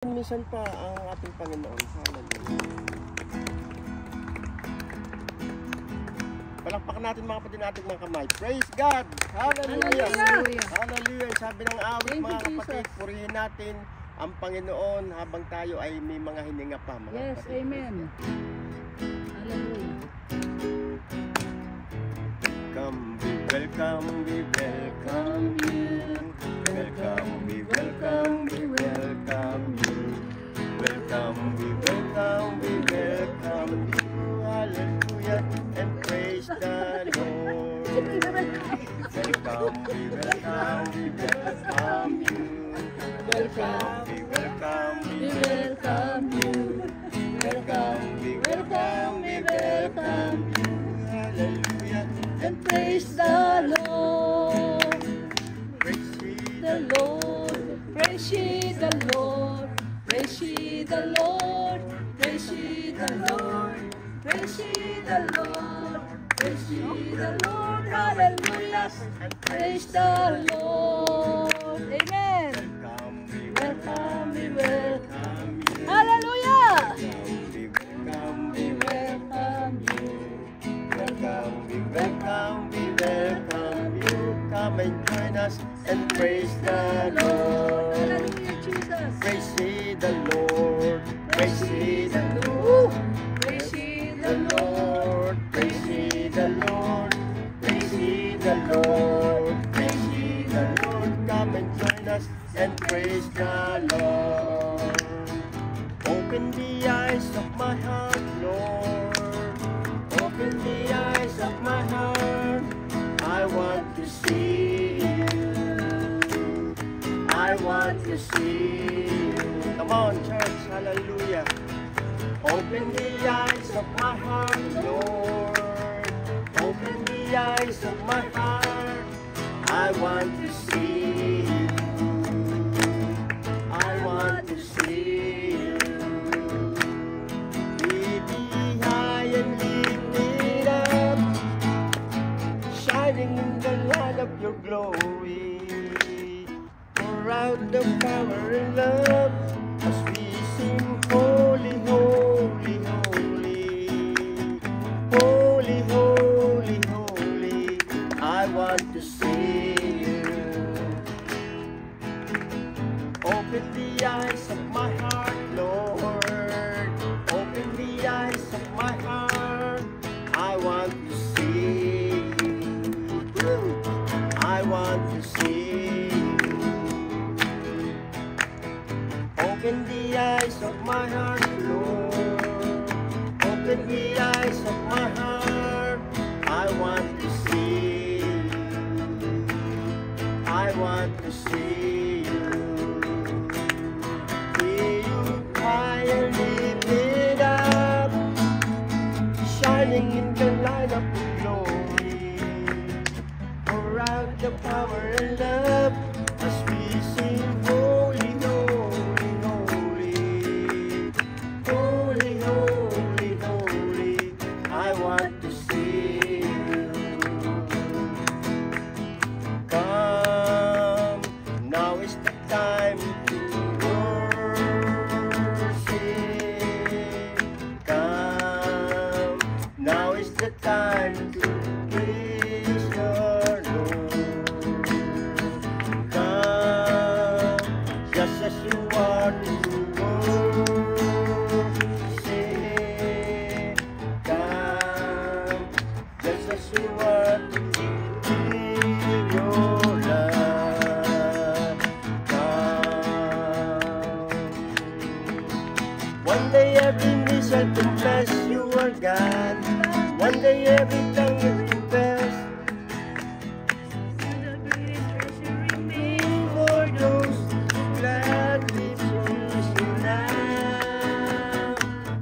Minsan pa ang ating Panginoon. Hallelujah. Palakpakan natin mga kapatid nating mga kamay. Praise God! Hallelujah! Hallelujah! Hallelujah! Sabi ng awit Thank you, mga kapatid, Jesus. purihin natin ang Panginoon habang tayo ay may mga hininga pa mga Yes, kapatid. amen. Hallelujah. Welcome, we welcome you. Welcome, we welcome, we welcome you. Welcome, we welcome, we welcome you. Hallelujah, and praise the Lord. Welcome, we welcome, we welcome you. Welcome, we welcome, we welcome you. Welcome, we welcome, we welcome you. Hallelujah, and praise the Lord. Praise ye the Lord. Praise ye the Lord. Praise ye the Lord. Praise ye the Lord. Praise ye the Lord. Praise ye the Lord. Hallelujah. And Praise the Lord. Amen. welcome, we welcome you. Hallelujah. Welcome, we welcome you. Welcome, we welcome, we welcome you. Come and join us and praise the Lord. Hallelujah, Jesus. Praise ye the Lord. Praise ye the Lord. Praise ye The Lord. Praise ye the Lord. Praise ye the Lord. Praise ye the Lord. Come and join us and praise the Lord. Open the eyes of my heart, Lord. Open the eyes of my heart. I want to see you. I want to see you. Come on, church. Hallelujah. Open the eyes of my heart, Lord. Open the eyes of my heart. I want to see you. I want to see you. Be high and lifted up, shining in the light of your glory. Pour out the power and love as we sing holy, holy, holy. Holy, holy, holy. I want to see you. Open the eyes of my heart, Lord. Open the eyes of my heart. I want to see you. I want to see you. Open the eyes of my heart, Lord. Open the eyes of my heart. I want to see you. I want to see you. Be high and lifted up, shining in the light of your glory. Pour out the power and love as we sing holy, holy, holy. Holy, holy, holy. I want to see you. Come, now is the time to worship. Come, now is the time to praise the Lord. Come, just as you are to worship. Come, just as you are to give your love. Come. One day every knee shall confess you are God. One day every tongue will confess. For those who gladly choose you now.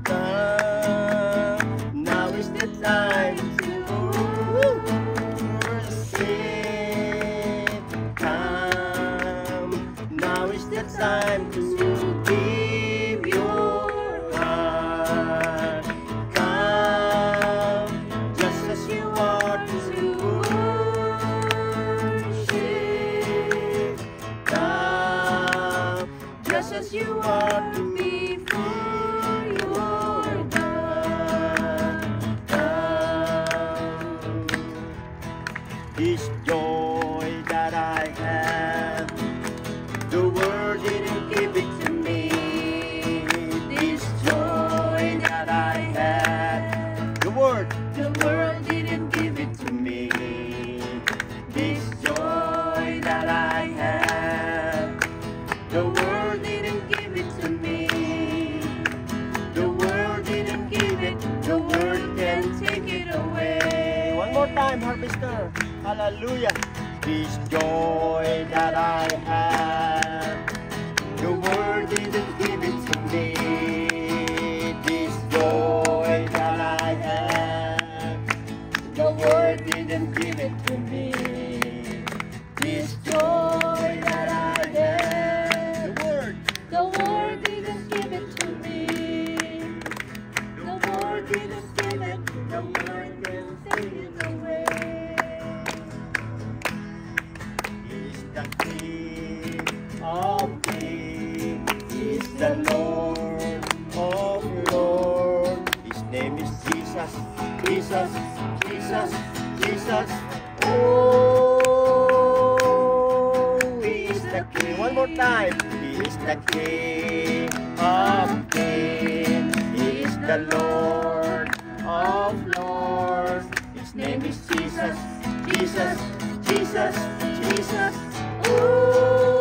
Come, now is the time to worship. Come, now is the time to give your heart. Come, just as you are before your throne. This joy that I have, the world didn't give it to me. This joy that I have, the world didn't give it to me. This joy that I have, the world didn't give it to me. The world didn't give it, the world can take it away. One more time, Harvester. Hallelujah. This joy that I have, the world didn't give it to me. This joy that I have, the world didn't give it to me. This joy that I have, The world didn't give it to me. The world didn't give it, the world can take it away. is the King of Kings, is the Lord of Lords. His name is Jesus, Jesus, Jesus, Jesus. Oh, He is the King. One more time. He is the King of Kings. He is the Lord of Lords. His name is Jesus, Jesus, Jesus, Jesus. Oh,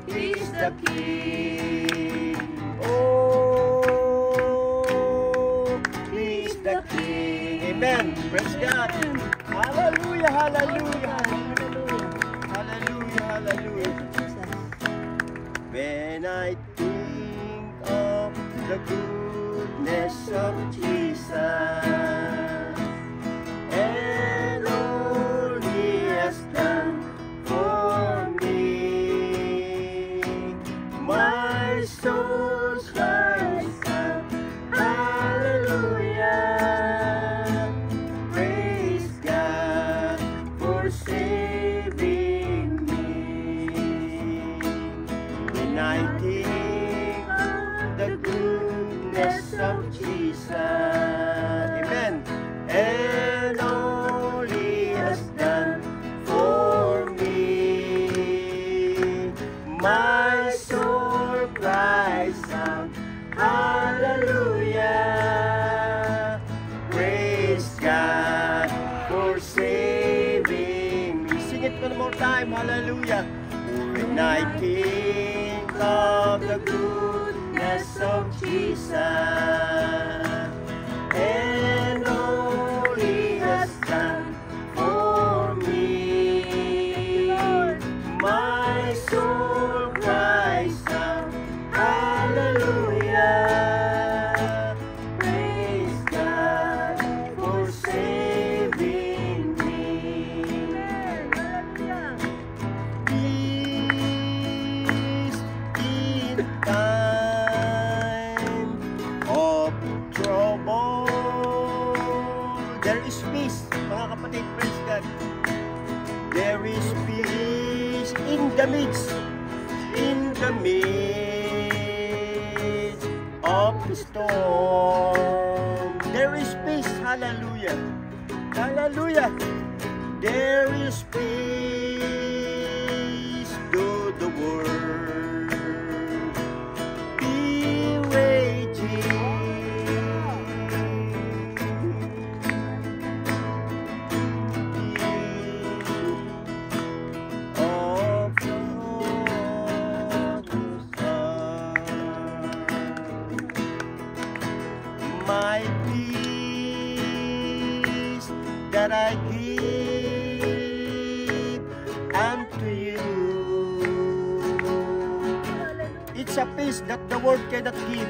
He is the King. Oh, He is the King. Amen. Praise God. Hallelujah, hallelujah. Hallelujah, hallelujah. When I think of the goodness of Jesus and all He has done for me, my soul cries out, hallelujah. Praise God for saving me. When I think of the goodness of Jesus, amen, and all He has done for me, my soul cries out, hallelujah. Praise God for saving me. Sing it one more time, hallelujah. When I think of the goodness of Jesus and all He has done for me, my soul cries out, hallelujah. Praise God for saving me. Peace in time of trouble. There is peace, mga kapatid, praise God. There is peace in the midst of the storm. There is peace, hallelujah, hallelujah. There is peace to the world be raging. Of the my peace that I give unto you. It's a peace that the world cannot give.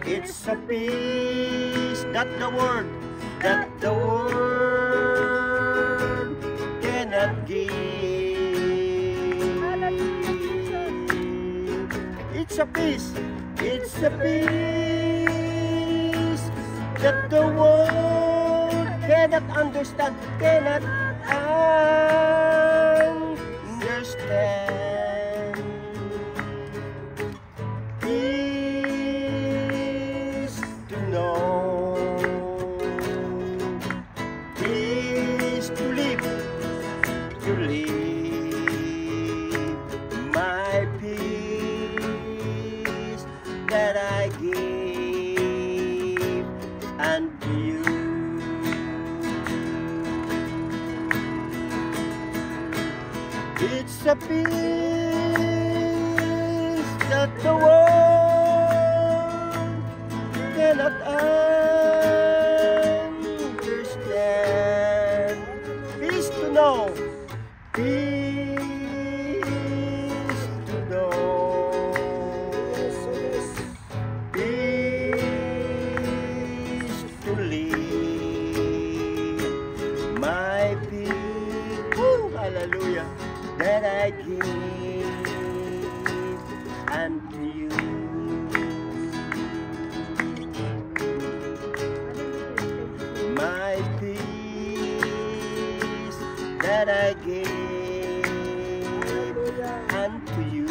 It's a peace that the world cannot give. It's a peace that the world cannot understand, cannot understand. a peace that the world cannot understand. Peace to know. Peace to know. Peace to live. My peace, woo, hallelujah, that I give unto you. My peace that I give unto you.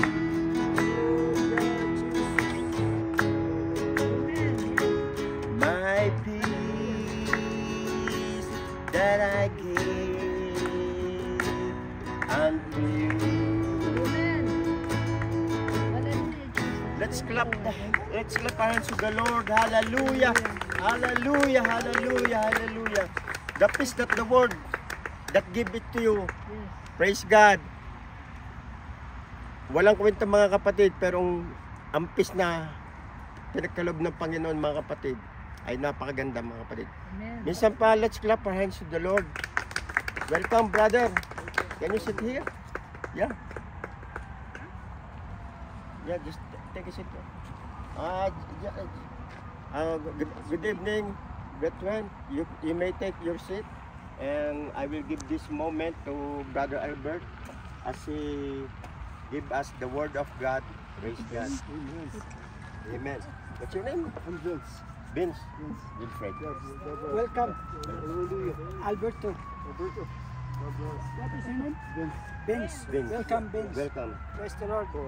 My peace that I give unto you. Let's clap our hands to the Lord. Hallelujah. Hallelujah. Hallelujah. Hallelujah. The peace that the word that give it to you. Praise God. Walang kwenta mga kapatid, pero ang peace na pinagkaloob ng Panginoon mga kapatid ay napakaganda mga kapatid. Amen. Minsan pa, let's clap our hands to the Lord. Welcome, brother. Can you sit here? Yeah. Yeah, just take a seat. Good evening, brethren. You may take your seat, and I will give this moment to Brother Albert as he give us the word of God. Praise God. Amen. What's your name? I'm Vince. Vince. Wilfred. Welcome. Alberto. What is your name? Vince. Vince. Welcome, Vince. Welcome. Praise the Lord.